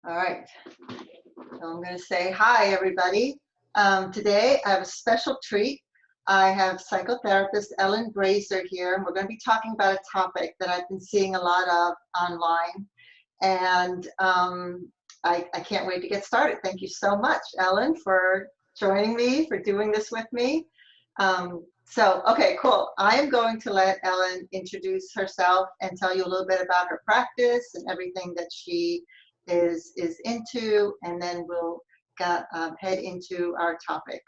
All right, so I'm going to say hi, everybody. Today I have a special treat. I have psychotherapist Ellen Brazer here, and we're going to be talking about a topic that I've been seeing a lot of online, and I can't wait to get started. Thank you so much, Ellen, for joining me, for doing this with me. Okay, cool. I am going to let Ellen introduce herself and tell you a little bit about her practice and everything that she is into, and then we'll head into our topic.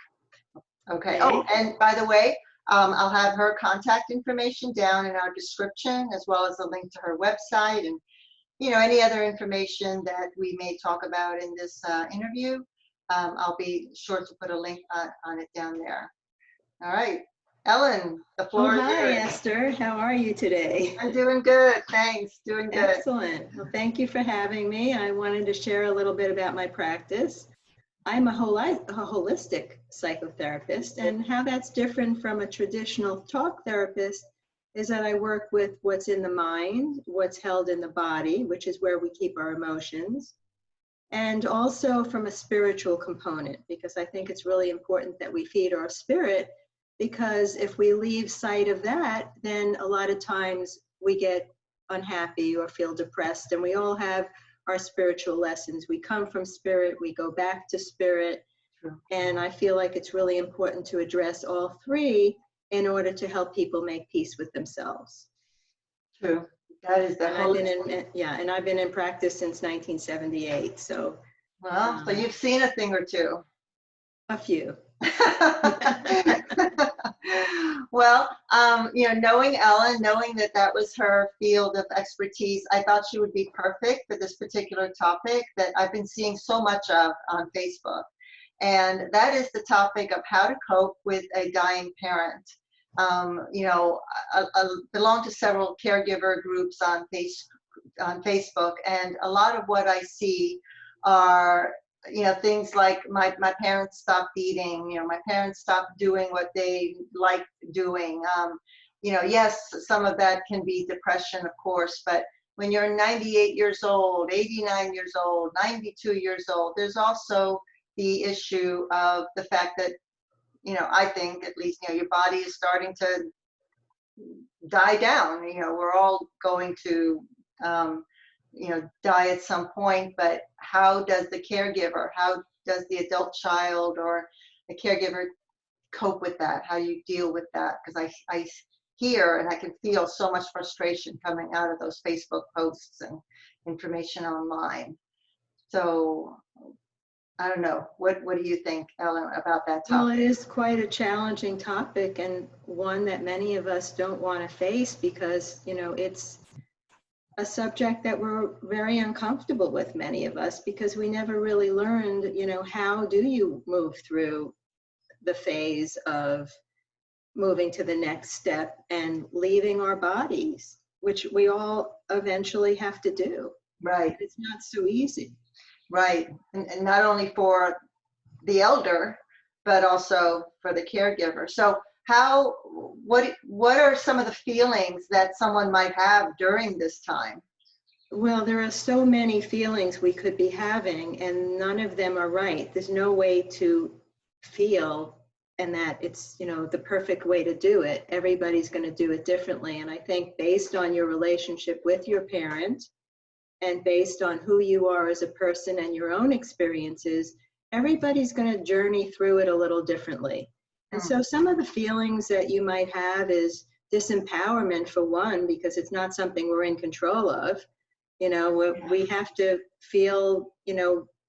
Okay. Oh, and by the way, I'll have her contact information down in our description, as well as a link to her website and any other information that we may talk about in this interview. I'll be sure to put a link on it down there. All right, Ellen, the floor is yours. Hi, Esther. How are you today? I'm doing good, thanks. Doing good. Excellent. Well, thank you for having me. I wanted to share a little bit about my practice. I'm a holistic psychotherapist, and how that's different from a traditional talk therapist is that I work with what's in the mind, what's held in the body, which is where we keep our emotions, and also from a spiritual component, because I think it's really important that we feed our spirit, because if we leave sight of that, then a lot of times we get unhappy or feel depressed, and we all have our spiritual lessons. We come from spirit, we go back to spirit, and I feel like it's really important to address all three in order to help people make peace with themselves. True. That is the whole. And I've been in practice since 1978. So. Well, so you've seen a thing or two. A few. Well, knowing Ellen, knowing that was her field of expertise, I thought she would be perfect for this particular topic that I've been seeing so much of on Facebook. And that is the topic of how to cope with a dying parent. I belong to several caregiver groups on Facebook, and a lot of what I see are things like my parents stopped eating, my parents stopped doing what they liked doing. Yes, some of that can be depression, of course, but when you're 98 years old, 89 years old, 92 years old, there's also the issue of the fact that, I think at least, your body is starting to die down. We're all going to, die at some point, but how does the caregiver, how does the adult child or the caregiver cope with that? How do you deal with that? Because I hear and I can feel so much frustration coming out of those Facebook posts and information online. So I don't know. What do you think, Ellen, about that topic? Well, it is quite a challenging topic, and one that many of us don't want to face because, it's a subject that we're very uncomfortable with, many of us, because we never really learned, how do you move through the phase of moving to the next step and leaving our bodies, which we all eventually have to do. Right. It's not so easy. Right. And not only for the elder, but also for the caregiver. So what are some of the feelings that someone might have during this time? Well, there are so many feelings we could be having, and none of them are right. There's no way to feel, and that it's, the perfect way to do it. Everybody's going to do it differently. And I think based on your relationship with your parent and based on who you are as a person and your own experiences, everybody's going to journey through it a little differently. And so some of the feelings that you might have is disempowerment, for one, because it's not something we're in control of. We have to feel,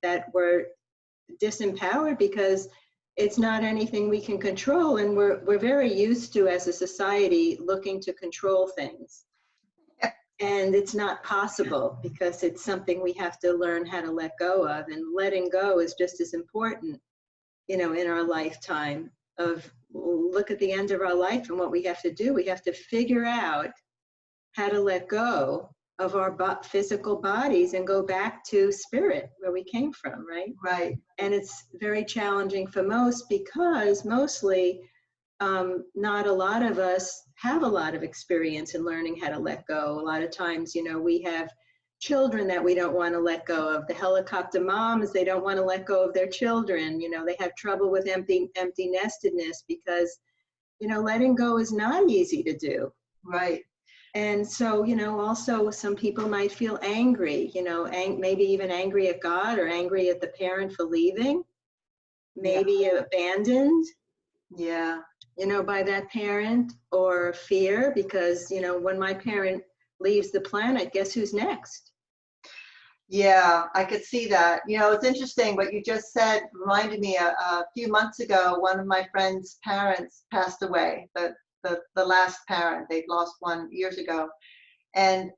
that we're disempowered because it's not anything we can control. And we're very used to, as a society, looking to control things. And it's not possible because it's something we have to learn how to let go of. And letting go is just as important, in our lifetime. Look at the end of our life and what we have to do. We have to figure out how to let go of our physical bodies and go back to spirit, where we came from, right? Right. And it's very challenging for most because mostly not a lot of us have a lot of experience in learning how to let go. A lot of times, we have children that we don't want to let go of. The helicopter moms, they don't want to let go of their children. They have trouble with empty nestedness because, letting go is not easy to do. Right. And so, also some people might feel angry, maybe even angry at God or angry at the parent for leaving, maybe abandoned. Yeah. By that parent, or fear because, when my parent leaves the planet, guess who's next? Yeah, I could see that. It's interesting what you just said reminded me a few months ago, one of my friend's parents passed away, the last parent. They'd lost one years ago. And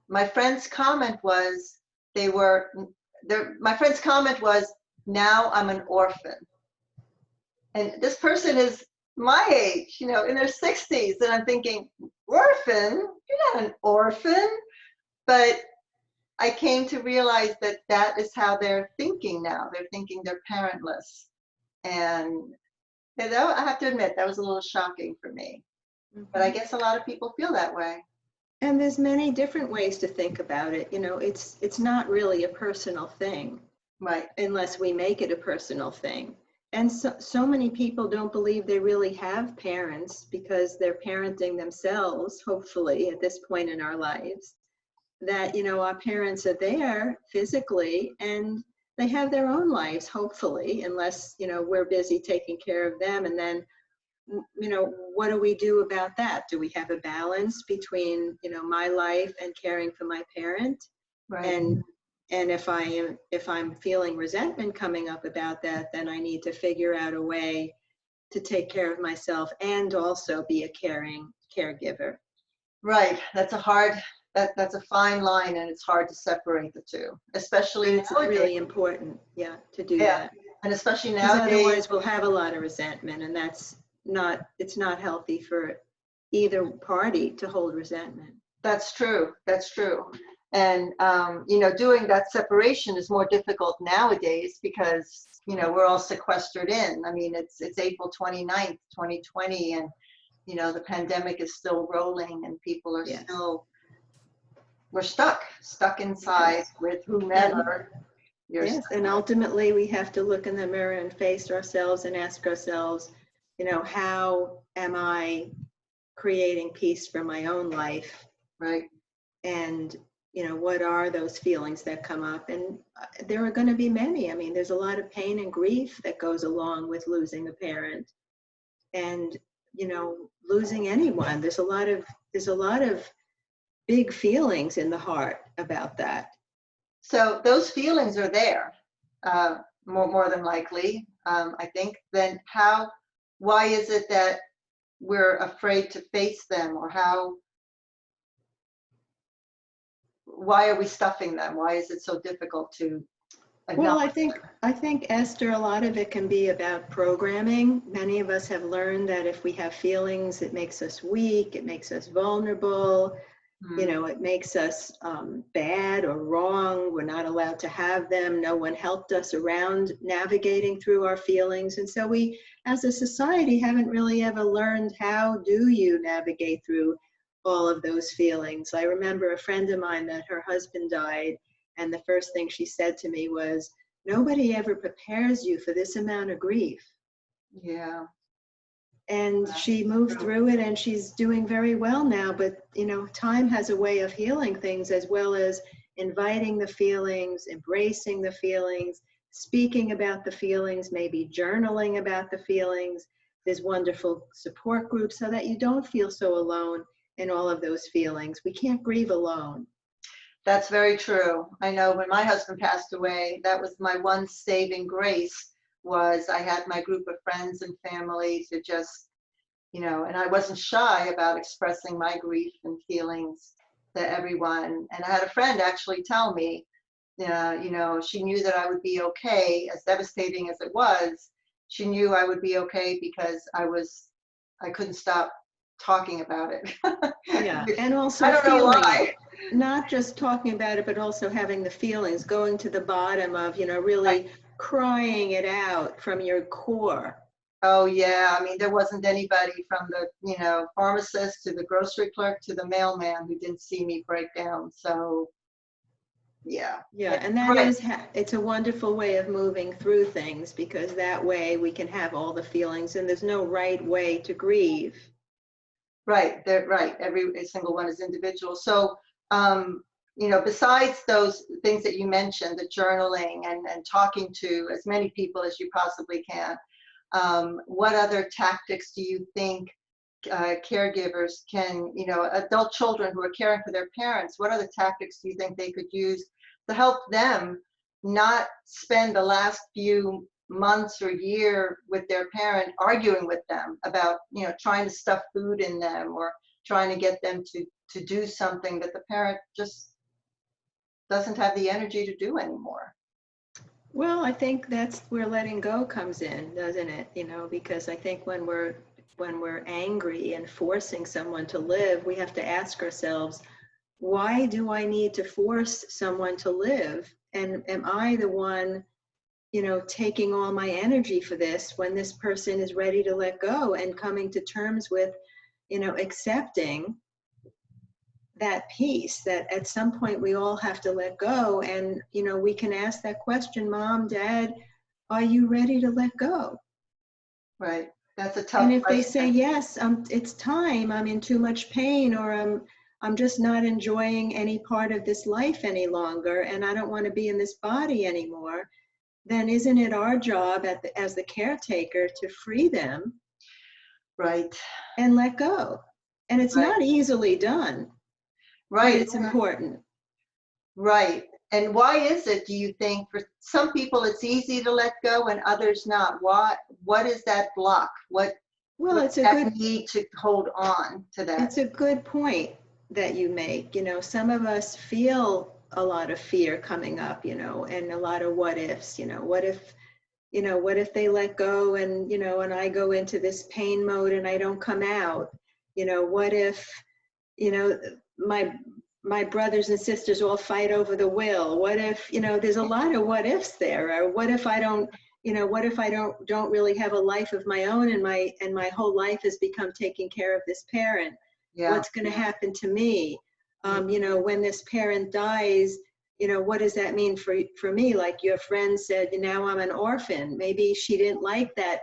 my friend's comment was, my friend's comment was, now I'm an orphan. And this person is my age, in their 60s. And I'm thinking, orphan? You're not an orphan. But I came to realize that that is how they're thinking now. They're thinking they're parentless. And I have to admit, that was a little shocking for me. But I guess a lot of people feel that way. And there's many different ways to think about it. It's not really a personal thing. Right. Unless we make it a personal thing. And so many people don't believe they really have parents because they're parenting themselves, hopefully, at this point in our lives. That, our parents are there physically and they have their own lives, hopefully, unless, we're busy taking care of them. And then, what do we do about that? Do we have a balance between, my life and caring for my parent? Right. And if I'm feeling resentment coming up about that, then I need to figure out a way to take care of myself and also be a caring caregiver. Right. That's a fine line, and it's hard to separate the two, especially it's nowadays. Really important, to do that. And especially nowadays. Otherwise we'll have a lot of resentment, and it's not healthy for either party to hold resentment. That's true. That's true. And, doing that separation is more difficult nowadays because, we're all sequestered in. I mean, it's April 29th, 2020, and, the pandemic is still rolling and people are we're stuck inside with whomever. Yes, and ultimately we have to look in the mirror and face ourselves and ask ourselves, how am I creating peace for my own life? Right. And what are those feelings that come up? And there are going to be many. I mean, there's a lot of pain and grief that goes along with losing a parent, and losing anyone. There's a lot of big feelings in the heart about that. So those feelings are there, more than likely, I think. Then why is it that we're afraid to face them, or why are we stuffing them? Why is it so difficult to acknowledge? Well, I think, Esther, a lot of it can be about programming. Many of us have learned that if we have feelings, it makes us weak, it makes us vulnerable, it makes us bad or wrong. We're not allowed to have them. No one helped us around navigating through our feelings. And so we, as a society, haven't really ever learned how do you navigate through all of those feelings. I remember a friend of mine that her husband died, and the first thing she said to me was, nobody ever prepares you for this amount of grief. Yeah. And she moved through it, and she's doing very well now. But, time has a way of healing things, as well as inviting the feelings, embracing the feelings, speaking about the feelings, maybe journaling about the feelings. There's wonderful support groups so that you don't feel so alone in all of those feelings. We can't grieve alone. That's very true. I know when my husband passed away, that was my one saving grace, was I had my group of friends and family to just, and I wasn't shy about expressing my grief and feelings to everyone. And I had a friend actually tell me, she knew that I would be okay, as devastating as it was. She knew I would be okay because I couldn't stop talking about it. Yeah, and also I don't know why. Not just talking about it, but also having the feelings, going to the bottom of, really crying it out from your core. Oh yeah, I mean, there wasn't anybody from the, pharmacist to the grocery clerk to the mailman who didn't see me break down. So Yeah. Yeah, And and that right, is, it's a wonderful way of moving through things, because that way we can have all the feelings, and there's no right way to grieve. right, they're right. Every single one is individual. So, um, besides those things that you mentioned, the journaling and talking to as many people as you possibly can, what other tactics do you think caregivers can, adult children who are caring for their parents, what other tactics do you think they could use to help them not spend the last few months or year with their parent arguing with them about, trying to stuff food in them or trying to get them to do something that the parent just doesn't have the energy to do anymore? Well, I think that's where letting go comes in, doesn't it? Because I think when we're angry and forcing someone to live, we have to ask ourselves, why do I need to force someone to live? And am I the one, taking all my energy for this when this person is ready to let go and coming to terms with, accepting that piece that at some point we all have to let go. And, we can ask that question, Mom, Dad, are you ready to let go? Right. That's a And tough if they say, question. yes, it's time, I'm in too much pain, or I'm just not enjoying any part of this life any longer, and I don't want to be in this body anymore, then isn't it our job as the caretaker to free them Right. and let go? And it's Right. not easily done, but Right. it's important. Right. And why is it, do you think, for some people it's easy to let go and others not? What is that block? Well, What's that need to hold on to that? it's a good point that you make. Some of us feel a lot of fear coming up, and a lot of what ifs. What if they let go, and I go into this pain mode and I don't come out? What if, you know, my my brothers and sisters all fight over the will? What if, there's a lot of what ifs there? Or what if I don't, what if I don't really have a life of my own, and my whole life has become taking care of this parent? Yeah. What's going to happen to me? When this parent dies, what does that mean for me? Like your friend said, now I'm an orphan. Maybe she didn't like that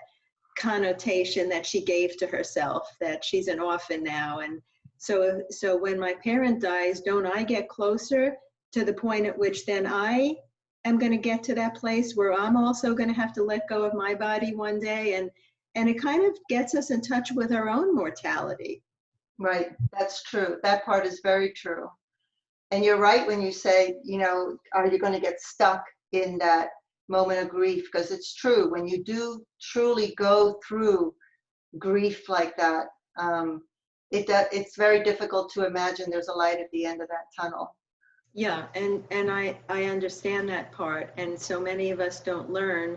connotation that she gave to herself, that she's an orphan now. And so when my parent dies, don't I get closer to the point at which then I am going to get to that place where I'm also going to have to let go of my body one day? And it kind of gets us in touch with our own mortality. Right. That's true. That part is very true. And you're right when you say, are you going to get stuck in that moment of grief? Because it's true. When you do truly go through grief like that, it's very difficult to imagine there's a light at the end of that tunnel. Yeah, and I understand that part. And so many of us don't learn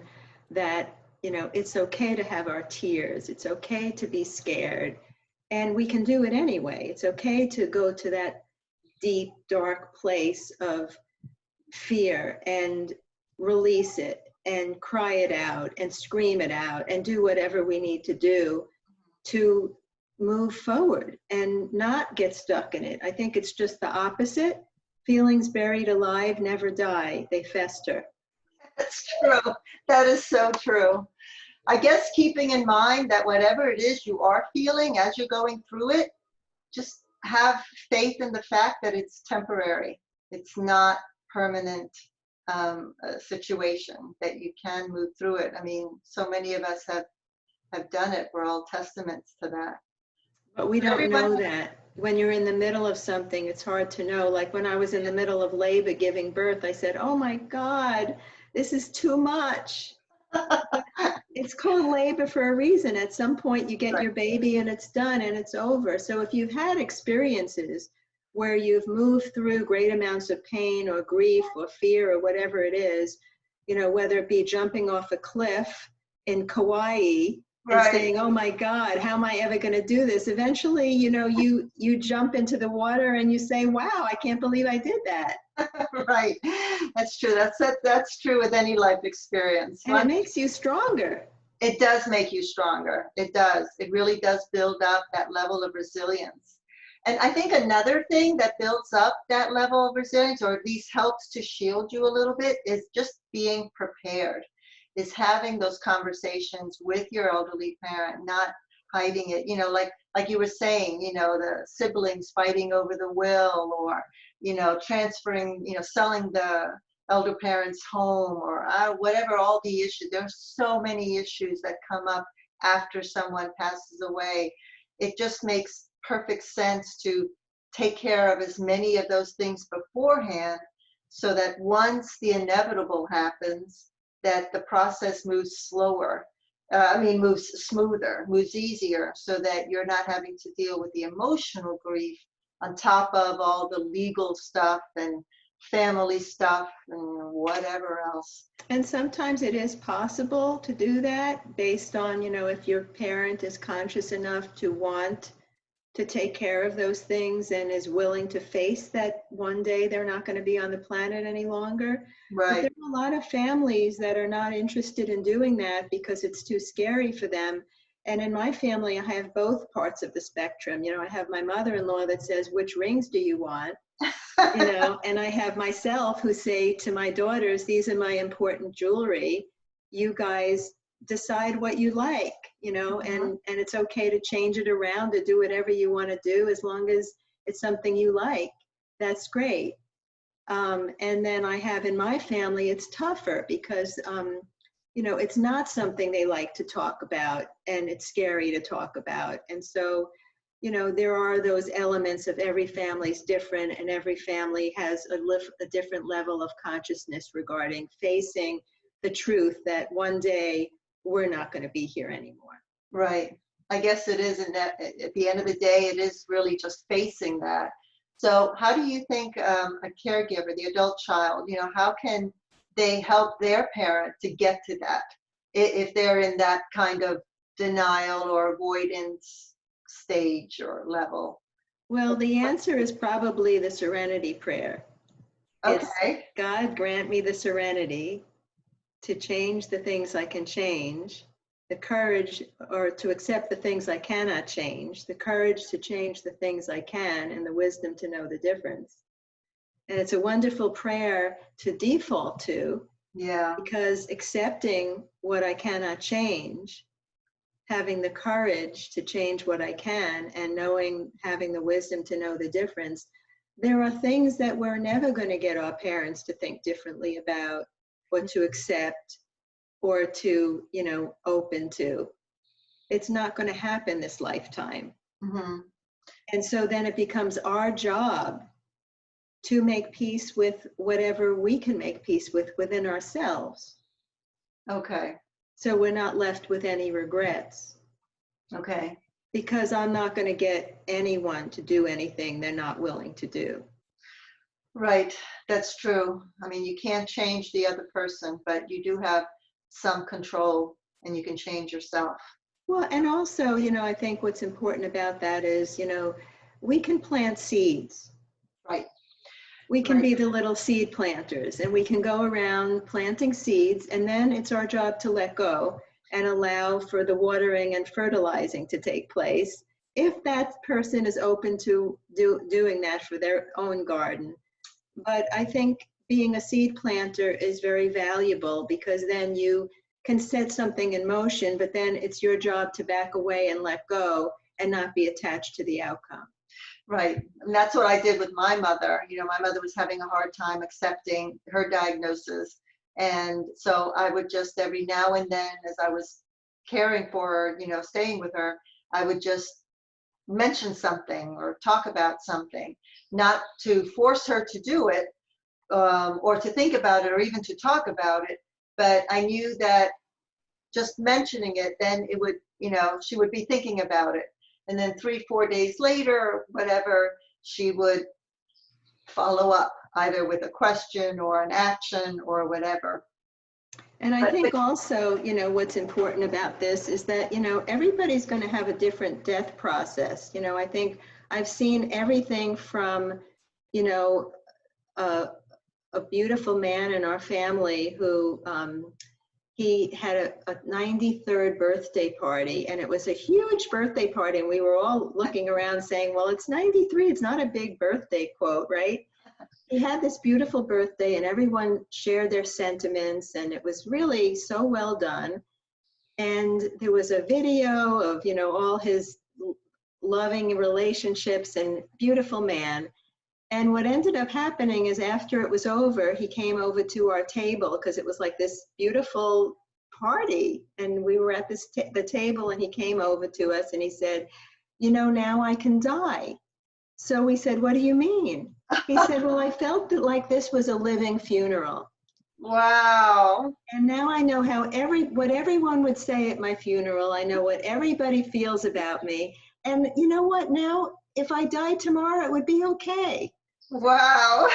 that, it's okay to have our tears. It's okay to be scared. And we can do it anyway. It's okay to go to that deep, dark place of fear and release it and cry it out and scream it out and do whatever we need to do to move forward and not get stuck in it. I think it's just the opposite. Feelings buried alive never die, they fester. That's true. That is so true. I guess keeping in mind that whatever it is you are feeling as you're going through it, just have faith in the fact that it's temporary. It's not permanent situation, that you can move through it. I mean, so many of us have done it. We're all testaments to that. But we But don't know everyone, that. When you're in the middle of something, it's hard to know. Like when I was in the middle of labor giving birth, I said, oh my God, this is too much. It's called labor for a reason. At some point, you get your baby and it's done and it's over. So if you've had experiences where you've moved through great amounts of pain or grief or fear or whatever it is, whether it be jumping off a cliff in Kauai and right, saying, oh my God, how am I ever going to do this? Eventually, you jump into the water and you say, wow, I can't believe I did that. right. That's true. That's true with any life experience. And it makes you stronger. It does make you stronger. It does. It really does build up that level of resilience. And I think another thing that builds up that level of resilience, or at least helps to shield you a little bit, is just being prepared, is having those conversations with your elderly parent, not hiding it, like you were saying, the siblings fighting over the will, or, transferring, selling the elder parent's home, or whatever, all the issues. There's so many issues that come up after someone passes away. It just makes perfect sense to take care of as many of those things beforehand, so that once the inevitable happens, that the process moves slower. Moves smoother, moves easier, so that you're not having to deal with the emotional grief on top of all the legal stuff and family stuff and whatever else. And sometimes it is possible to do that based on, if your parent is conscious enough to want to take care of those things and is willing to face that one day they're not going to be on the planet any longer. But Right. there are a lot of families that are not interested in doing that because it's too scary for them. And in my family, I have both parts of the spectrum. I have my mother-in-law that says, which rings do you want? And I have myself who say to my daughters, these are my important jewelry. You guys decide what you like, and it's okay to change it around, to do whatever you want to do, as long as it's something you like. That's great. And then I have in my family, it's tougher because, it's not something they like to talk about, and it's scary to talk about. And so, there are those elements of every family's different, and every family has a different level of consciousness regarding facing the truth that one day we're not going to be here anymore. Right. I guess it is, and that at the end of the day, it is really just facing that. So how do you think a caregiver, the adult child, how can they help their parent to get to that, if they're in that kind of denial or avoidance stage or level? Well, the answer is probably the serenity prayer. It's, Okay. God, grant me the serenity to change the things I can change, the courage, or to accept the things I cannot change, the courage to change the things I can, and the wisdom to know the difference. And it's a wonderful prayer to default to, Yeah. because accepting what I cannot change, having the courage to change what I can, and having the wisdom to know the difference, there are things that we're never going to get our parents to think differently about, or to accept, or to, open to. It's not going to happen this lifetime. Mm-hmm. And so then it becomes our job to make peace with whatever we can make peace with within ourselves. Okay. So we're not left with any regrets. Okay. Because I'm not going to get anyone to do anything they're not willing to do. Right. That's true. You can't change the other person, but you do have some control, and you can change yourself. Well, and also, I think what's important about that is, we can plant seeds. Right. We can Right. be the little seed planters, and we can go around planting seeds, and then it's our job to let go and allow for the watering and fertilizing to take place, if that person is open to doing that for their own garden. But I think being a seed planter is very valuable, because then you can set something in motion, but then it's your job to back away and let go and not be attached to the outcome. Right. And that's what I did with my mother. My mother was having a hard time accepting her diagnosis. And so I would just, every now and then, as I was caring for her, staying with her, I would just mention something or talk about something, not to force her to do it, or to think about it, or even to talk about it. But I knew that just mentioning it, then it would, she would be thinking about it. And then 3-4 days later, whatever, she would follow up either with a question or an action or whatever. And I think also, what's important about this is that, everybody's going to have a different death process. I think I've seen everything from, a beautiful man in our family who, he had a 93rd birthday party, and it was a huge birthday party, and we were all looking around saying, well, it's 93, it's not a big birthday quote, right? He had this beautiful birthday, and everyone shared their sentiments, and it was really so well done. And there was a video of, you know, all his loving relationships and beautiful man. And what ended up happening is after it was over, he came over to our table because it was like this beautiful party. And we were at the table, and he came over to us and he said, you know, now I can die. So we said, what do you mean? He said, well, I felt that like this was a living funeral. Wow. And now I know how what everyone would say at my funeral. I know what everybody feels about me. And you know what? Now, if I died tomorrow, it would be okay. Wow.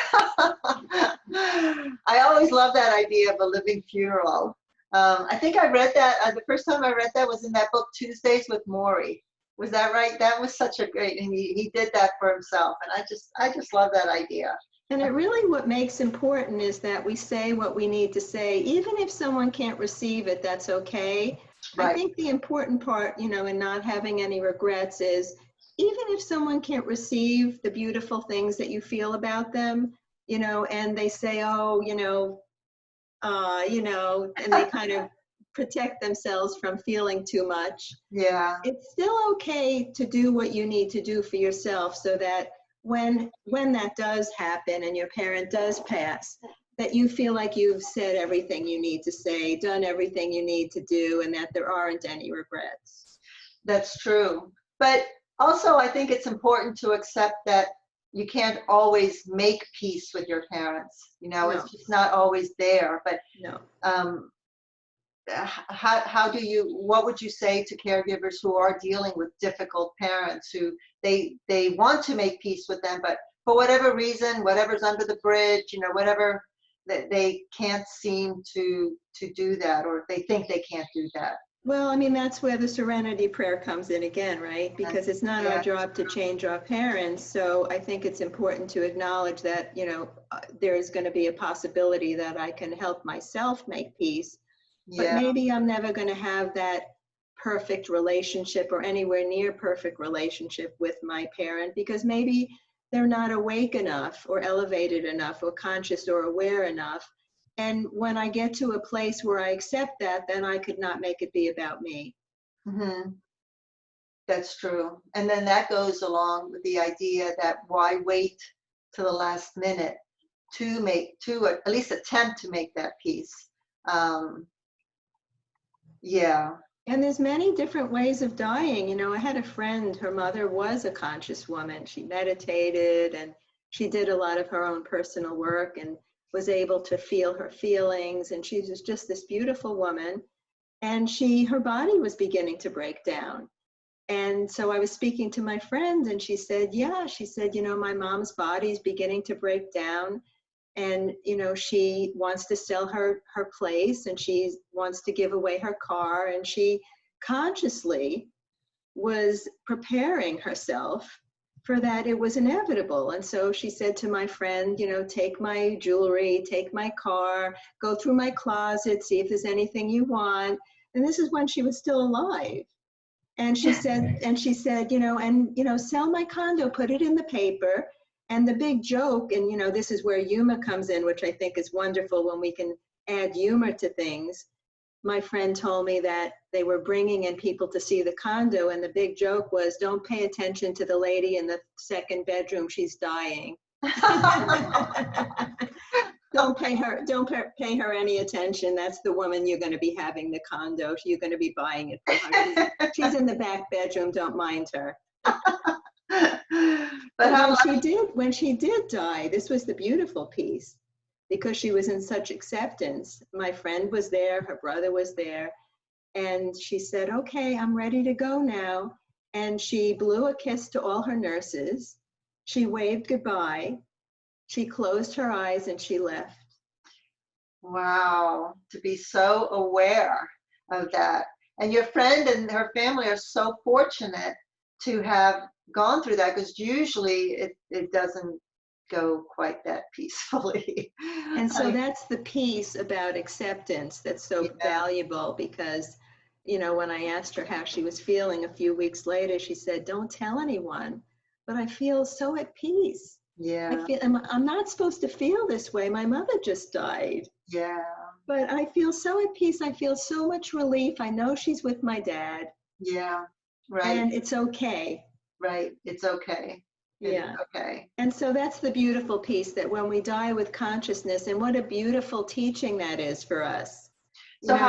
I always love that idea of a living funeral. I think I read that, the first time I read that was in that book, Tuesdays with Maury. Was that right? That was such a great, and he did that for himself. And I just love that idea. And it really, what makes important is that we say what we need to say, even if someone can't receive it, that's okay. Right. I think the important part, you know, in not having any regrets is, even if someone can't receive the beautiful things that you feel about them, you know, and they say, oh, you know, and they kind of protect themselves from feeling too much. Yeah. It's still okay to do what you need to do for yourself, so that when that does happen and your parent does pass, that you feel like you've said everything you need to say, done everything you need to do, and that there aren't any regrets. That's true. But also, I think it's important to accept that you can't always make peace with your parents. You know, No. It's just not always there. But No. what would you say to caregivers who are dealing with difficult parents, who they want to make peace with them, but for whatever reason, whatever's under the bridge, you know, whatever, that they can't seem to do that, or they think they can't do that? Well, I mean, that's where the serenity prayer comes in again, right? Because it's not our job to change our parents. So I think it's important to acknowledge that, you know, there is going to be a possibility that I can help myself make peace. But Yeah. maybe I'm never going to have that perfect relationship or anywhere near perfect relationship with my parent, because maybe they're not awake enough or elevated enough or conscious or aware enough. And when I get to a place where I accept that, then I could not make it be about me. Mm-hmm. That's true. And then that goes along with the idea that why wait to the last minute to at least attempt to make that peace. Yeah. And there's many different ways of dying. You know, I had a friend, her mother was a conscious woman. She meditated and she did a lot of her own personal work and was able to feel her feelings. And she was just this beautiful woman. And her body was beginning to break down. And so I was speaking to my friend, and she said, you know, my mom's body's beginning to break down. And, you know, she wants to sell her place, and she wants to give away her car. And she consciously was preparing herself for that. It was inevitable. And so she said to my friend, you know, take my jewelry, take my car, go through my closet, see if there's anything you want. And this is when she was still alive. And she said, you know, sell my condo, put it in the paper. And the big joke, and, you know, this is where humor comes in, which I think is wonderful when we can add humor to things. My friend told me that they were bringing in people to see the condo, and the big joke was, don't pay attention to the lady in the second bedroom, she's dying. Don't pay her any attention. That's the woman you're going to be having the condo. You're going to be buying it for her. She's in the back bedroom. Don't mind her. But when she did die, this was the beautiful piece, because she was in such acceptance. My friend was there, her brother was there, and she said, okay, I'm ready to go now. And she blew a kiss to all her nurses. She waved goodbye. She closed her eyes and she left. Wow, to be so aware of that. And your friend and her family are so fortunate to have gone through that, because usually it doesn't go quite that peacefully. And so that's the piece about acceptance that's so Yeah, valuable, because, you know, when I asked her how she was feeling a few weeks later, she said, "Don't tell anyone, but I feel so at peace. I yeah, feel I'm not supposed to feel this way. My mother just died, yeah, but I feel so at peace. I feel so much relief. I know she's with my dad, yeah. Right, and it's okay." right. It's okay. It is Yeah. okay. And so that's the beautiful piece, that when we die with consciousness, and what a beautiful teaching that is for us. You So know,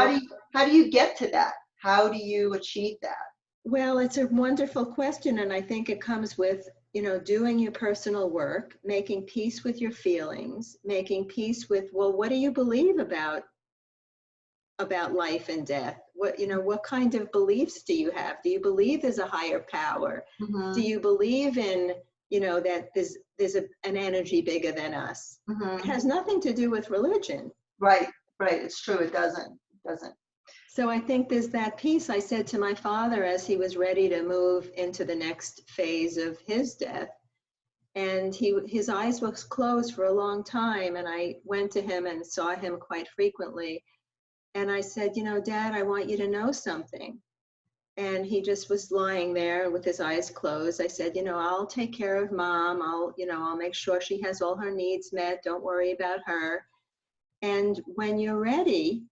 how do you get to that? How do you achieve that? well, it's a wonderful question. And I think it comes with, you know, doing your personal work, making peace with your feelings, making peace with, well, what do you believe about life and death? What, you know, what kind of beliefs do you have? Do you believe there's a higher power? Do Mm-hmm, you believe in, you know, that an energy bigger than us? It mm-hmm. has nothing to do with religion. Right, right. It's true. It doesn't. It doesn't. So I think there's that piece. I said to my father as he was ready to move into the next phase of his death, and his eyes were closed for a long time, and I went to him and saw him quite frequently, and I said, you know, Dad, I want you to know something. And he just was lying there with his eyes closed. I said, you know, I'll take care of Mom. I'll make sure she has all her needs met. Don't worry about her. And when you're ready,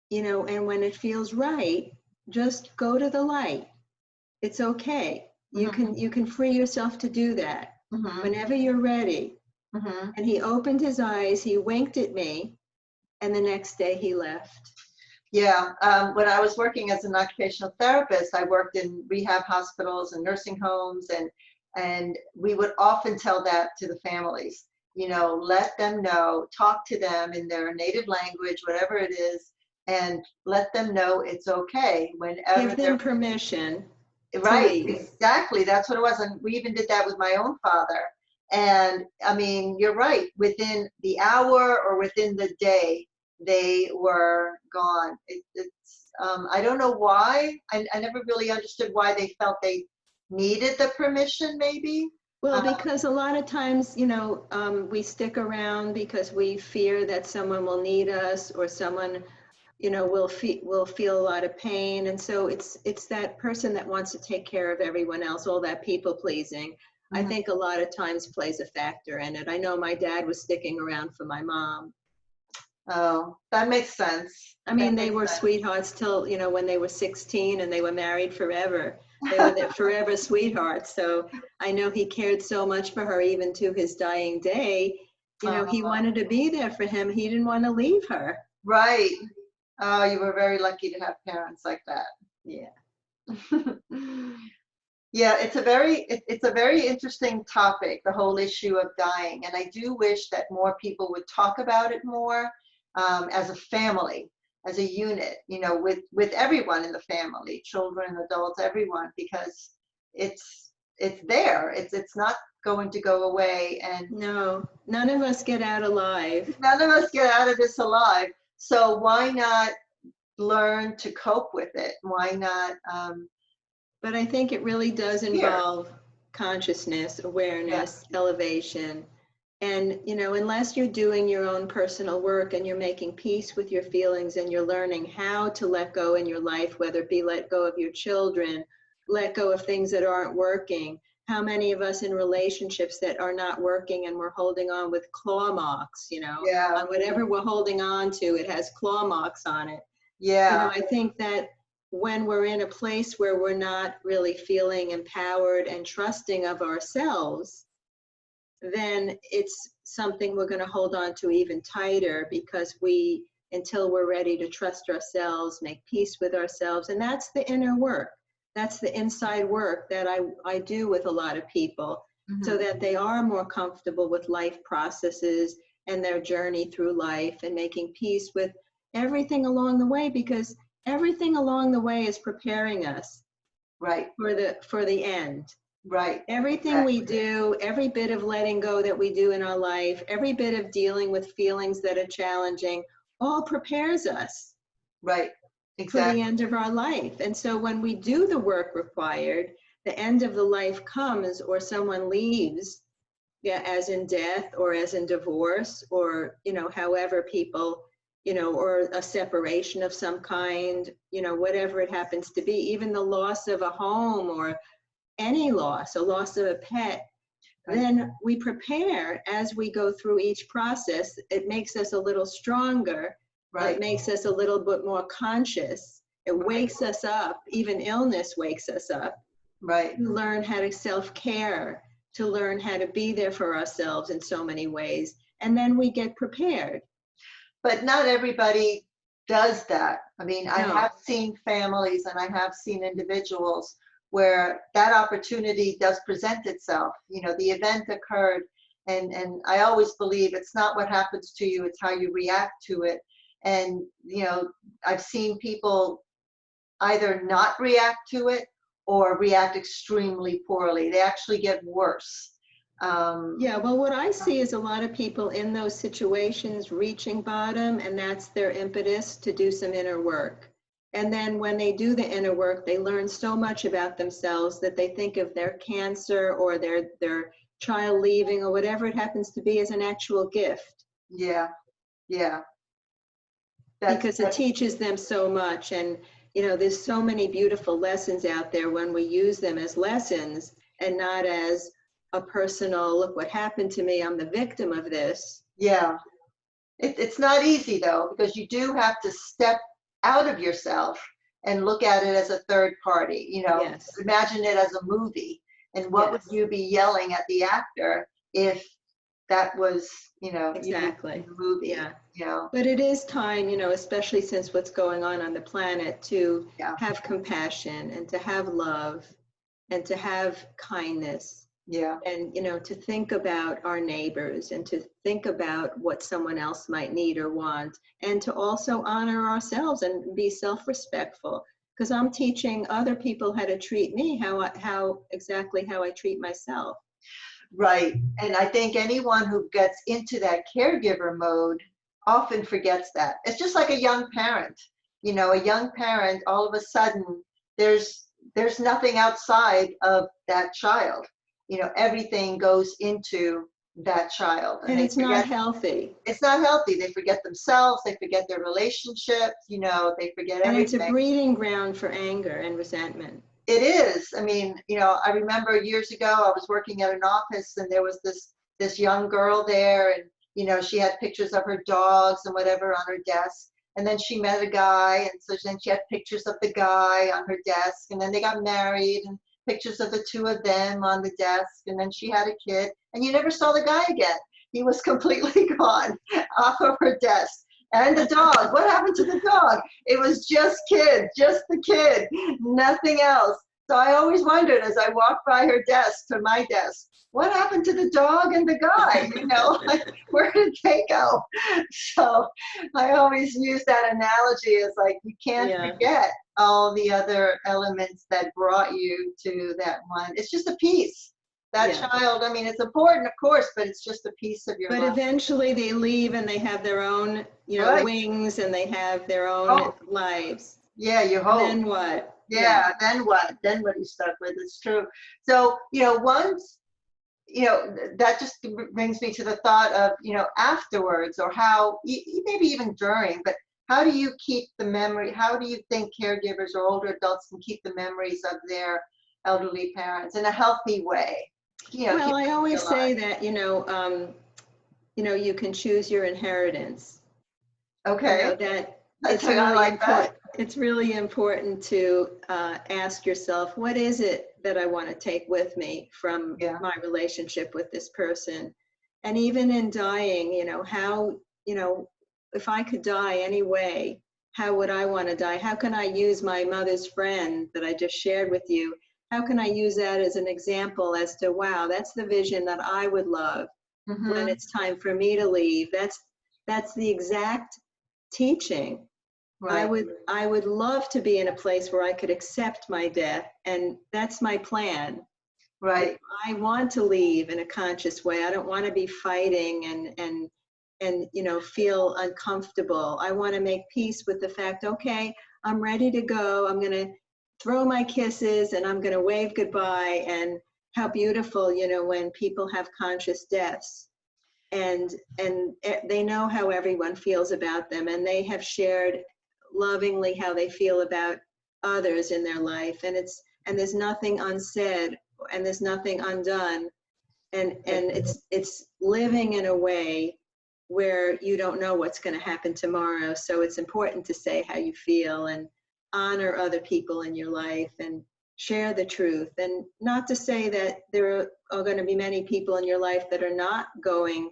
you know, and when it feels right, just go to the light. It's okay. Mm-hmm, You can free yourself to do that mm-hmm, whenever you're ready. mm-hmm. And he opened his eyes, he winked at me, and the next day he left. Yeah. When I was working as an occupational therapist, I worked in rehab hospitals and nursing homes, and we would often tell that to the families. You know, let them know, talk to them in their native language, whatever it is, and let them know it's okay whenever Give them they're permission to right. leave. Exactly. That's what it was, and we even did that with my own father. And I mean, you're right. Within the hour or within the day, they were gone. It's I don't know why. I never really understood why they felt they needed the permission. Maybe. Well, Uh, because a lot of times, you know, we stick around because we fear that someone will need us, or someone, you know, will feel a lot of pain. And so it's that person that wants to take care of everyone else, all that people pleasing. I mhm. think a lot of times plays a factor in it. I know my dad was sticking around for my mom. Oh, that makes sense. I That mean, they makes were sweethearts till, you know, when they were 16, and they were married forever. They were their sense. forever sweethearts. So I know he cared so much for her, even to his dying day. You know, he wanted to be there for him. He didn't want to leave her. Right. Oh, you were very lucky to have parents like that. Yeah. Yeah, it's a very interesting topic, the whole issue of dying, and I do wish that more people would talk about it more as a family, as a unit, you know, with everyone in the family, children, adults, everyone, because it's there. It's not going to go away, and No, none of us get out alive. none of us get out of this alive. So why not learn to cope with it? Why not But I think it really does here? involve consciousness, awareness, Yes. elevation. And, you know, unless you're doing your own personal work and you're making peace with your feelings, and you're learning how to let go in your life, whether it be let go of your children, let go of things that aren't working. How many of us in relationships that are not working, and we're holding on with claw marks, you know, Yeah. on whatever we're holding on to, it has claw marks on it. You know, Yeah. I think that when we're in a place where we're not really feeling empowered and trusting of ourselves, then it's something we're going to hold on to even tighter, because until we're ready to trust ourselves, make peace with ourselves. And that's the inner work. That's the inside work that I do with a lot of people, so Mhm. that they are more comfortable with life processes and their journey through life, and making peace with everything along the way, because everything along the way is preparing us Right. for the end. Right. Everything we Exactly. do, every bit of letting go that we do in our life, every bit of dealing with feelings that are challenging, all prepares us Right. for the Exactly. end of our life. And so when we do the work required, the end of the life comes, or someone leaves, Yeah, as in death or as in divorce or, however people, or a separation of some kind, whatever it happens to be, even the loss of a home or any loss, a loss of a pet, then we prepare as we go through each process. It makes us a little stronger. Right. It makes us a little bit more conscious. It wakes us up. Even illness wakes us up. Right. To learn how to self-care, to learn how to be there for ourselves in so many ways. And then we get prepared. But not everybody does that. I mean, I No. have seen families and I have seen individuals where that opportunity does present itself. The event occurred, and I always believe it's not what happens to you, it's how you react to it. And, I've seen people either not react to it or react extremely poorly. They actually get worse. Yeah, well, what I see is a lot of people in those situations reaching bottom, and that's their impetus to do some inner work. And then when they do the inner work, they learn so much about themselves that they think of their cancer or their child leaving or whatever it happens to be as an actual gift. Yeah, yeah. Because it teaches them so much. And, there's so many beautiful lessons out there when we use them as lessons and not as a personal, look what happened to me, I'm the victim of this. Yeah. It's not easy though, because you do have to step out of yourself and look at it as a third party. Yes. Imagine it as a movie. And what would you be yelling at the actor if that was, exactly the movie? Yeah. But it is time, especially since what's going on the planet, to have compassion and to have love and to have kindness. Yeah. And, to think about our neighbors and to think about what someone else might need or want, and to also honor ourselves and be self-respectful, because I'm teaching other people how to treat me, how exactly how I treat myself. Right. And I think anyone who gets into that caregiver mode often forgets that. It's just like a young parent. A young parent, all of a sudden, there's nothing outside of that child. Everything goes into that child. And it's not healthy. It's not healthy. They forget themselves. They forget their relationships. They forget everything. And it's a breeding ground for anger and resentment. It is. I mean, I remember years ago, I was working at an office and there was this young girl there, and, she had pictures of her dogs and whatever on her desk. And then she met a guy, and so then she had pictures of the guy on her desk, and then they got married and pictures of the two of them on the desk, and then she had a kid, and you never saw the guy again. He was completely gone off of her desk. And the dog, what happened to the dog? It was just the kid, nothing else. So I always wondered as I walked by her desk to my desk, what happened to the dog and the guy? Where did they go? So I always use that analogy as like, you can't forget all the other elements that brought you to that one. It's just a piece. That child, I mean, it's important, of course, but it's just a piece of your life. But eventually they leave and they have their own, wings, and they have their own lives. Yeah, you hope. And then what? Yeah, then what? Then what are you stuck with? It's true. So, once, that just brings me to the thought of, afterwards, or how, maybe even during, but how do you keep the memory? How do you think caregivers or older adults can keep the memories of their elderly parents in a healthy way? Well, I always say that, you can choose your inheritance. Okay. It's really important. It's really important to ask yourself, what is it that I want to take with me from my relationship with this person? And even in dying, how, if I could die anyway, how would I want to die? How can I use my mother's friend that I just shared with you? How can I use that as an example as to, wow, that's the vision that I would love when it's time for me to leave. That's the exact teaching. Right. I would love to be in a place where I could accept my death, and that's my plan. Right. I want to leave in a conscious way. I don't want to be fighting and feel uncomfortable. I want to make peace with the fact, okay, I'm ready to go. I'm going to throw my kisses and I'm going to wave goodbye, and how beautiful, when people have conscious deaths, and they know how everyone feels about them, and they have shared lovingly how they feel about others in their life, and there's nothing unsaid, and there's nothing undone, and it's living in a way where you don't know what's going to happen tomorrow. So it's important to say how you feel and honor other people in your life and share the truth. And not to say that there are going to be many people in your life that are not going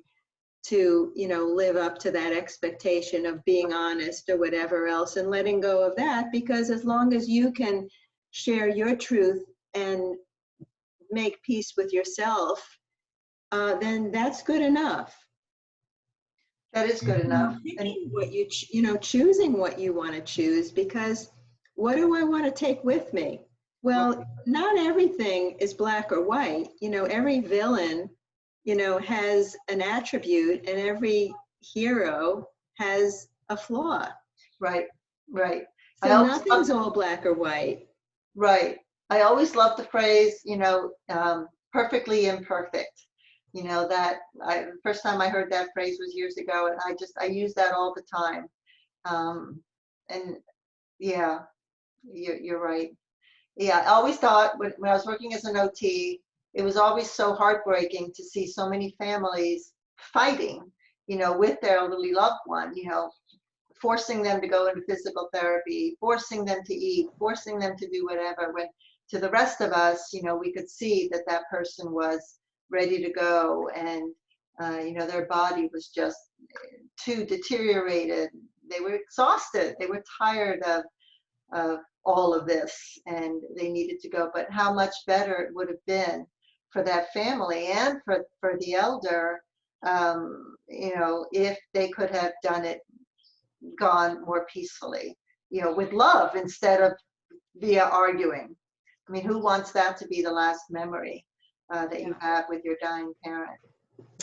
to, live up to that expectation of being honest or whatever else, and letting go of that, because as long as you can share your truth and make peace with yourself, then that's good enough. That is good enough. And What choosing what you want to choose, because what do I want to take with me? Well, not everything is black or white. Every villain, has an attribute, and every hero has a flaw. right. So nothing's all black or white. Right. I always love the phrase, perfectly imperfect. That the first time I heard that phrase was years ago, and I use that all the time. And yeah, you're right. Yeah, I always thought when I was working as an OT, it was always so heartbreaking to see so many families fighting, with their elderly loved one, forcing them to go into physical therapy, forcing them to eat, forcing them to do whatever, when to the rest of us, we could see that that person was ready to go, and their body was just too deteriorated. They were exhausted. They were tired of all of this, and they needed to go. But how much better it would have been for that family and for the elder, if they could have gone more peacefully, with love instead of via arguing. I mean, who wants that to be the last memory that you have with your dying parent?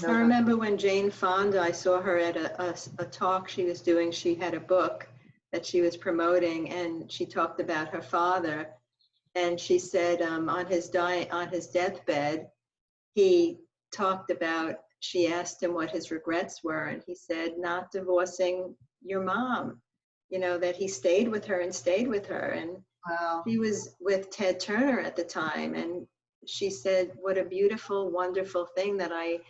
Nobody. I remember when Jane Fonda, I saw her at a talk she was doing. She had a book that she was promoting, and she talked about her father. And she said on his deathbed, he talked about, she asked him what his regrets were, and he said, not divorcing your mom, that he stayed with her. And Wow. he was with Ted Turner at the time. And she said, what a beautiful, wonderful thing that I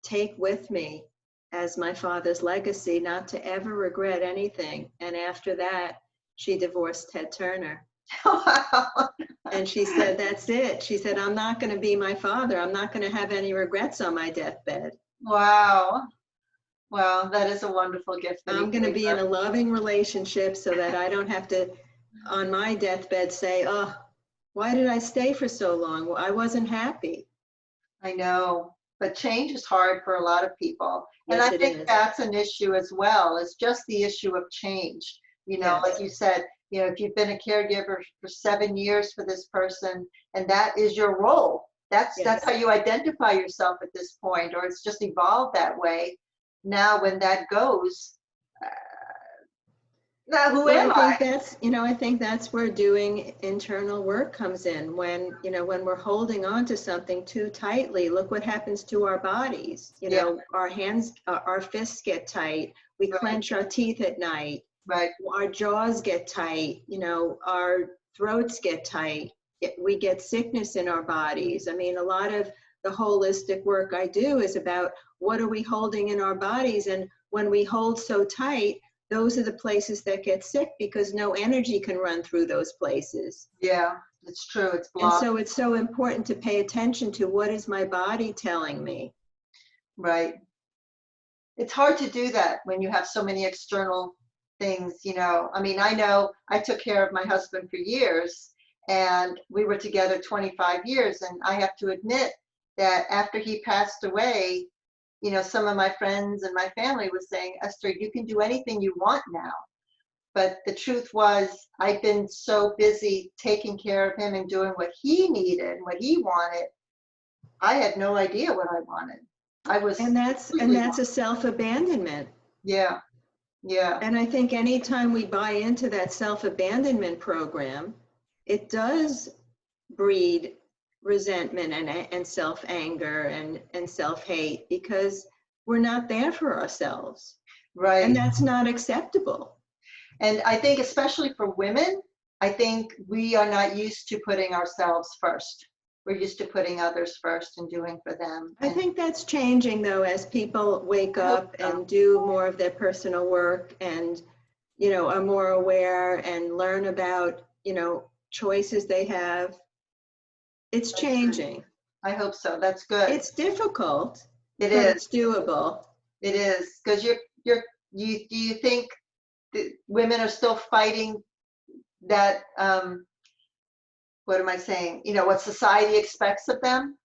take with me as my father's legacy, not to ever regret anything. And after that, she divorced Ted Turner. Wow. And she said, that's it. She said, I'm not going to be my father. I'm not going to have any regrets on my deathbed. Wow. Wow, that is a wonderful gift. I'm going to be in a loving relationship so that I don't have to, on my deathbed, say, oh, why did I stay for so long? Well, I wasn't happy. I know, but change is hard for a lot of people. And Yes, I think that's an issue as well. It's just the issue of change. Yes. Like you said, if you've been a caregiver for 7 years for this person, and that is your role, that's how you identify yourself at this point, or it's just evolved that way. Now, when that goes, now who am I? I think that's where doing internal work comes in. When we're holding on to something too tightly, look what happens to our bodies. Our hands, our fists get tight. We clench our teeth at night. Right. Our jaws get tight. Our throats get tight. We get sickness in our bodies. I mean, a lot of the holistic work I do is about what are we holding in our bodies, and when we hold so tight, those are the places that get sick because no energy can run through those places. Yeah, it's true. It's blocked. And so it's so important to pay attention to what is my body telling me. Right. It's hard to do that when you have so many external things, I mean, I know I took care of my husband for years, and we were together 25 years. And I have to admit that after he passed away, some of my friends and my family was saying, Esther, you can do anything you want now. But the truth was, I'd been so busy taking care of him and doing what he needed, what he wanted. I had no idea what I wanted. And that's a self-abandonment. Yeah. Yeah. And I think anytime we buy into that self-abandonment program, it does breed resentment and self-anger and self-hate because we're not there for ourselves. Right. And that's not acceptable. And I think especially for women, I think we are not used to putting ourselves first. We're used to putting others first and doing for them. I think that's changing though, as people wake up and do more of their personal work and, you know, are more aware and learn about, you know, choices they have. It's changing. I hope so. That's good. It's difficult. It but is. It's doable. It is. Because do you think that women are still fighting that, what am I saying? You know, what society expects of them?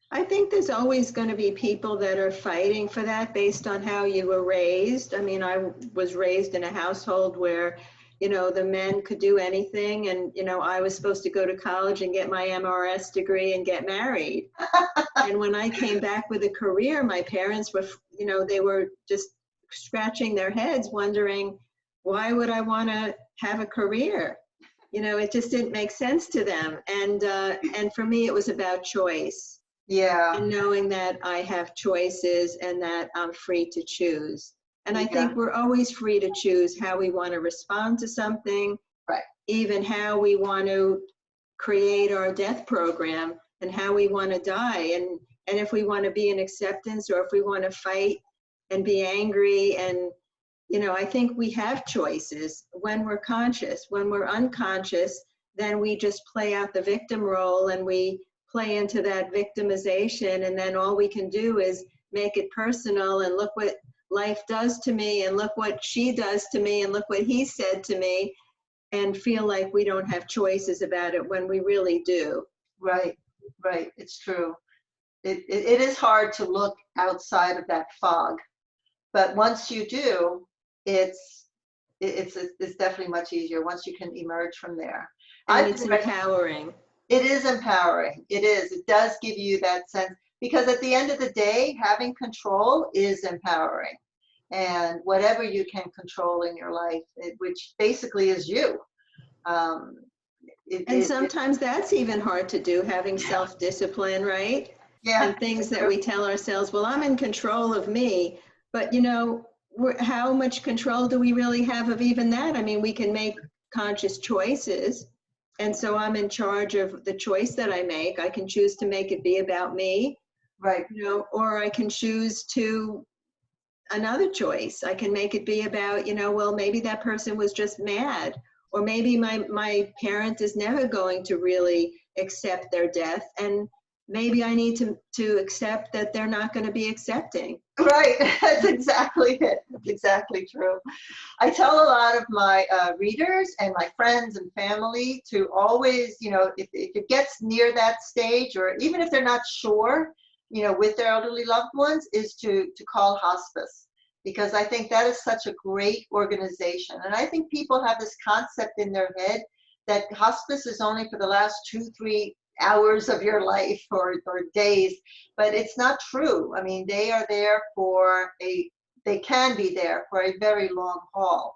I think there's always going to be people that are fighting for that based on how you were raised. I mean, I was raised in a household where, you know, the men could do anything. And, you know, I was supposed to go to college and get my MRS degree and get married. And when I came back with a career, my parents were, you know, they were just scratching their heads wondering, why would I want to have a career? You know, it just didn't make sense to them. And for me, it was about choice. Yeah. And knowing that I have choices and that I'm free to choose. And I think we're always free to choose how we want to respond to something, right? Even how we want to create our death program and how we want to die. And if we want to be in acceptance or if we want to fight and be angry. And, you know, I think we have choices when we're conscious. When we're unconscious, then we just play out the victim role and we play into that victimization, and then all we can do is make it personal and look what life does to me and look what she does to me and look what he said to me, and feel like we don't have choices about it when we really do. Right, right. It's true. It is hard to look outside of that fog, but once you do, it's definitely much easier once you can emerge from there. And it's empowering. It is empowering. It is. It does give you that sense, because at the end of the day, having control is empowering. And whatever you can control in your life, which basically is you. And sometimes that's even hard to do, having self-discipline, right? Yeah. And things that we tell ourselves, well, I'm in control of me. But, you know, how much control do we really have of even that? I mean, we can make conscious choices. And so I'm in charge of the choice that I make. I can choose to make it be about me, right? You know, or I can choose to another choice. I can make it be about, you know, well, maybe that person was just mad, or maybe my parent is never going to really accept their death, and maybe I need to accept that they're not going to be accepting. Right. That's exactly it. That's exactly true. I tell a lot of my readers and my friends and family to always, you know, if it gets near that stage, or even if they're not sure, you know, with their elderly loved ones, is to call hospice, because I think that is such a great organization. And I think people have this concept in their head that hospice is only for the last 2-3 hours of your life or days, but it's not true. I mean, they are there they can be there for a very long haul.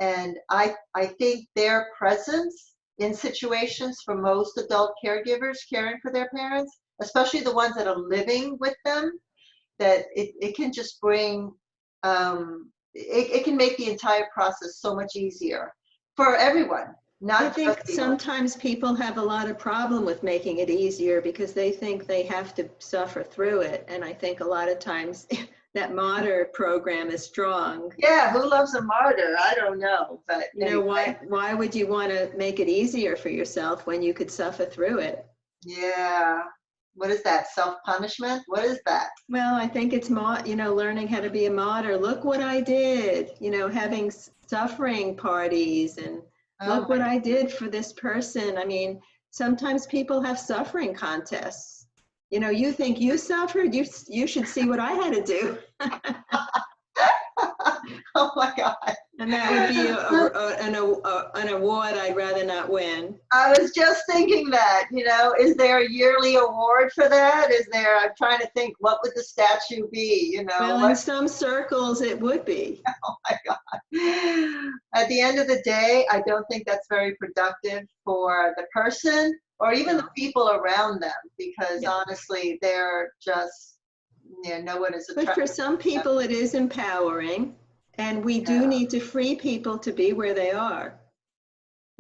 And I think their presence in situations for most adult caregivers caring for their parents, especially the ones that are living with them, that it can just bring, it can make the entire process so much easier for everyone. I think sometimes people have a lot of problem with making it easier because they think they have to suffer through it. And I think a lot of times that martyr program is strong. Yeah, who loves a martyr? I don't know, but you know, why would you want to make it easier for yourself when you could suffer through it? Yeah. What is that? Self-punishment? What is that? Well, I think it's, you know, learning how to be a martyr. Look what I did, you know, having suffering parties and look what I did for this person. I mean, sometimes people have suffering contests. You know, you think you suffered, you should see what I had to do. Oh my God. And that would be an award I'd rather not win. I was just thinking that, you know, is there a yearly award for that? I'm trying to think, what would the statue be, you know? Well, in some circles it would be. Oh my God. At the end of the day, I don't think that's very productive for the person or even Yeah. the people around them, because Yeah. honestly, they're just, no one is But for attracted some to them. people, it is empowering, and we do Yeah. need to free people to be where they are.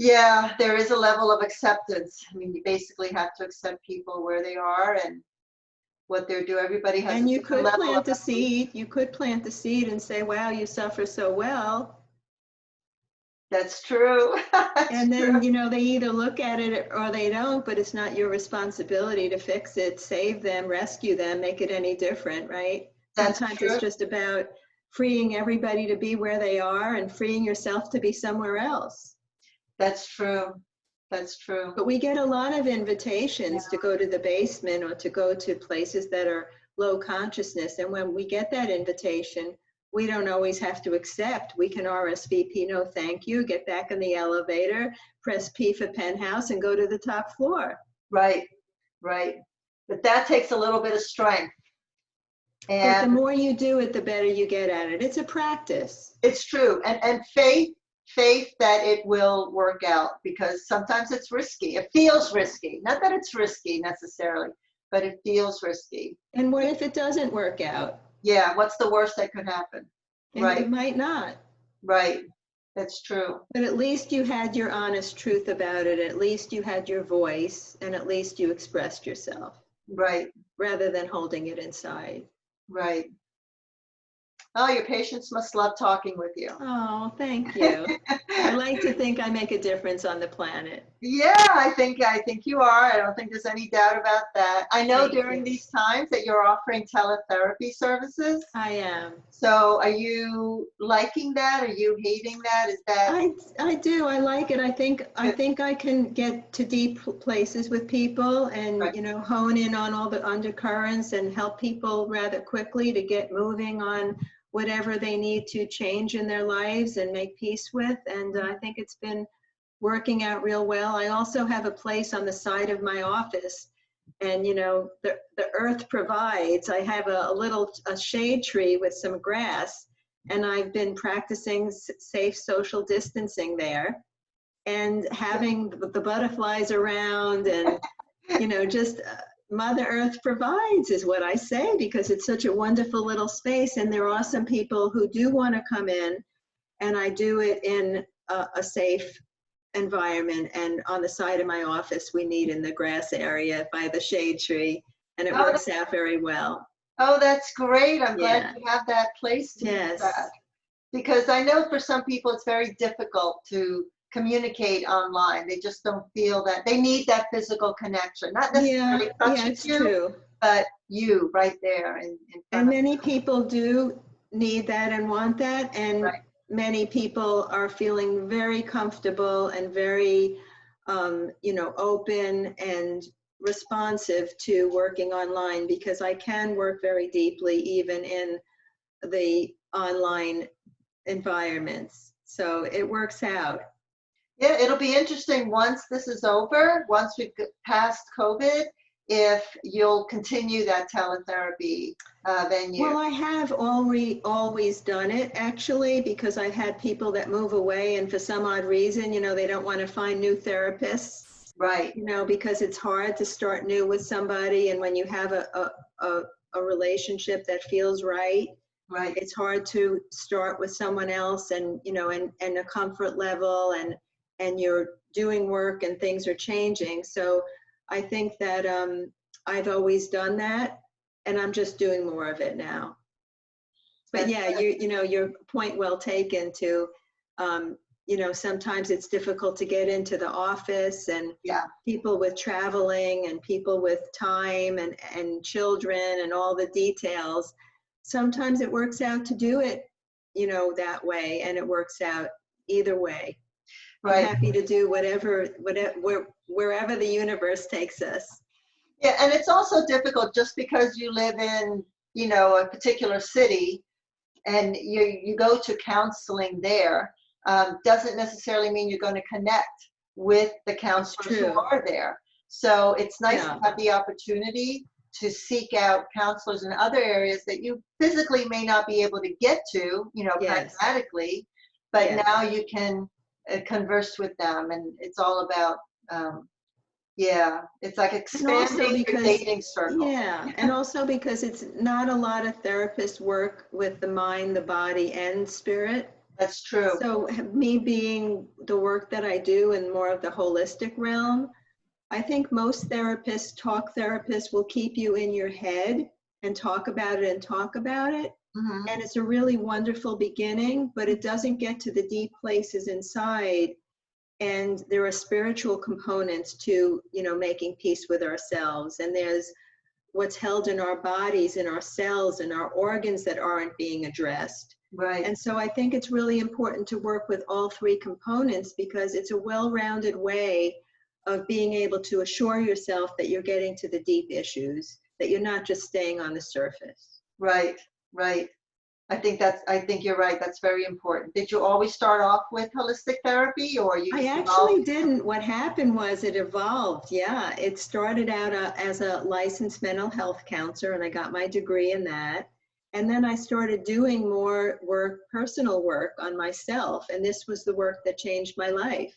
Yeah, there is a level of acceptance. I mean, you basically have to accept people where they are and what they're doing. Everybody has a And you different could level of plant the seed. You could plant the seed and say, wow, you suffer so well. That's true. That's And true. then, they either look at it or they don't, but it's not your responsibility to fix it, save them, rescue them, make it any different, right? That's Sometimes it's true. just about freeing everybody to be where they are and freeing yourself to be somewhere else. That's true. That's true. But we get a lot of invitations to go to the basement or to go to places that are low consciousness. And when we get that invitation, we don't always have to accept. We can RSVP, no thank you, get back in the elevator, press P for penthouse, and go to the top floor. Right, right. But that takes a little bit of strength. But the And more you do it, the better you get at it. It's a practice. it's true. And faith that it will work out, because sometimes it's risky. It feels risky. Not that it's risky necessarily, but it feels risky. And what if it doesn't work out? Yeah, what's the worst that could happen? And Right, it might not. right. That's true. But at least you had your honest truth about it. At least you had your voice, and at least you expressed yourself Right, rather than holding it inside. right. Oh, your patients must love talking with you. Oh, thank you. I like to think I make a difference on the planet. Yeah, I think you are. I don't think there's any doubt about that. I know Thank during you. these times that you're offering teletherapy services. I am. So are you liking that? Are you hating that? Is that I do. I like it. I think I can get to deep places with people and, right? hone in on all the undercurrents and help people rather quickly to get moving on whatever they need to change in their lives and make peace with. And I think it's been working out real well. I also have a place on the side of my office, and the earth provides. I have a shade tree with some grass, and I've been practicing safe social distancing there and having the butterflies around, and just Mother Earth provides is what I say, because it's such a wonderful little space, and there are some people who do want to come in, and I do it in a safe environment. And on the side of my office, we meet in the grass area by the shade tree, and it Oh, works out very well. oh, that's great. I'm glad Yeah. you have that place to do Yes. that. Because I know for some people it's very difficult to communicate online. They just don't feel that they need that physical connection. Not necessarily Yeah, touching it's you, true. but you right there in And front of many people do need that and want that. And Right. many people are feeling very comfortable and very, open and responsive to working online, because I can work very deeply even in the online environments. So it works out. Yeah, it'll be interesting once this is over, once we've past COVID, if you'll continue that teletherapy venue. Well, I have always done it, actually, because I've had people that move away, and for some odd reason, they don't want to find new therapists, Right, because it's hard to start new with somebody. And when you have a relationship that feels right, right. it's hard to start with someone else, and, and a comfort level, and you're doing work and things are changing. So I think that I've always done that, and I'm just doing more of it now. But That's yeah, your point well taken to, sometimes it's difficult to get into the office, and Yeah, people with traveling and people with time and children and all the details. Sometimes it works out to do it, that way, and it works out either way. I'm right. happy to do wherever the universe takes us. Yeah, and it's also difficult just because you live in, a particular city and you go to counseling there, doesn't necessarily mean you're going to connect with the counselors who true. are there. So it's nice Yeah. to have the opportunity to seek out counselors in other areas that you physically may not be able to get to, Yes. pragmatically, but Yes. now you can converse with them, and it's all about Yeah, it's like And also expanding your because, dating circle. yeah, and also because it's not a lot of therapists work with the mind, the body, and spirit. That's true. So me being the work that I do in more of the holistic realm, I think most therapists, talk therapists, will keep you in your head and talk about it and talk about it. Hmm. And it's a really wonderful beginning, but it doesn't get to the deep places inside. And there are spiritual components to, you know, making peace with ourselves. And there's what's held in our bodies, in our cells, and our organs that aren't being addressed. Right. And so I think it's really important to work with all three components, because it's a well-rounded way of being able to assure yourself that you're getting to the deep issues, that you're not just staying on the surface. Right. Right. I think you're right. That's very important. Did you always start off with holistic therapy, or you I just actually evolved? didn't. What happened was it evolved. Yeah, it started out as a licensed mental health counselor, and I got my degree in that. And then I started doing more work, personal work on myself, and this was the work that changed my life.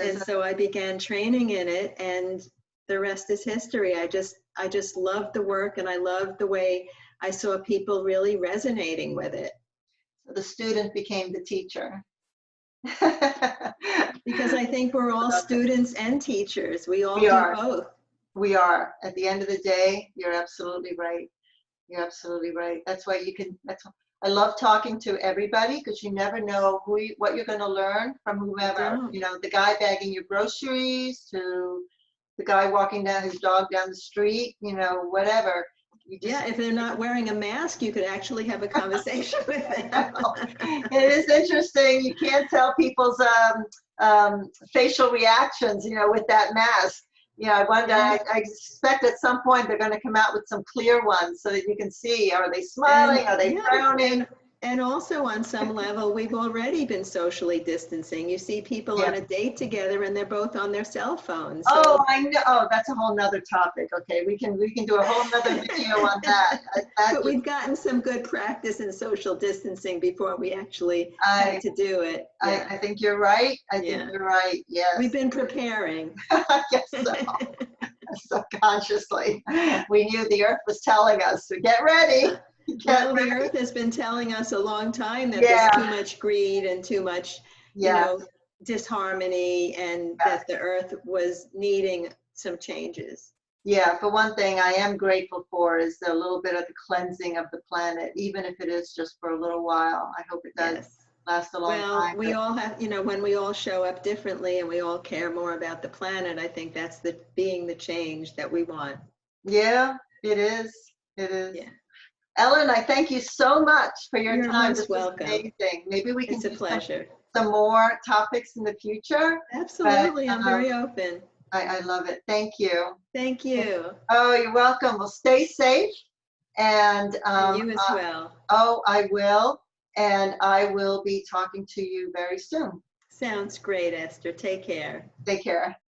And so I began training in it, and the rest is history. I just loved the work, and I loved the way I saw people really resonating with it. So the student became the teacher. Because I think we're all students and teachers. We all We do are. both. We are. At the end of the day, you're absolutely right. You're absolutely right. That's why I love talking to everybody, because you never know what you're going to learn from whomever. Don't. You know, the guy bagging your groceries to the guy walking down his dog down the street, you know, whatever. Yeah, if they're not wearing a mask, you could actually have a conversation with them. It is interesting. You can't tell people's facial reactions, you know, with that mask. You know, I expect at some point they're going to come out with some clear ones so that you can see, are they smiling? Are they frowning? And also on some level, we've already been socially distancing. You see people on a date together and they're both on their cell phones. So. Oh, I know. Oh, that's a whole nother topic. Okay, we can do a whole nother video on that. But we've gotten some good practice in social distancing before we actually had to do it. Yeah. I think you're right. I think you're right. Yes. We've been preparing. I guess so. Subconsciously, we knew the earth was telling us to get ready. Well, the earth has been telling us a long time that there's too much greed and too much, you know, disharmony, and that the earth was needing some changes. Yeah, for one thing, I am grateful for is a little bit of the cleansing of the planet, even if it is just for a little while. I hope it does last a long time. Well, we all have, you know, when we all show up differently and we all care more about the planet, I think that's being the change that we want. Yeah, it is. It is. Yeah. Ellen, I thank you so much for your time. Most welcome. Amazing. Maybe we can do some more topics in the future. Absolutely. I'm very open. I love it. Thank you. Thank you. Oh, you're welcome. Well, stay safe. And you as well. Oh, I will. And I will be talking to you very soon. Sounds great, Esther. Take care. Take care.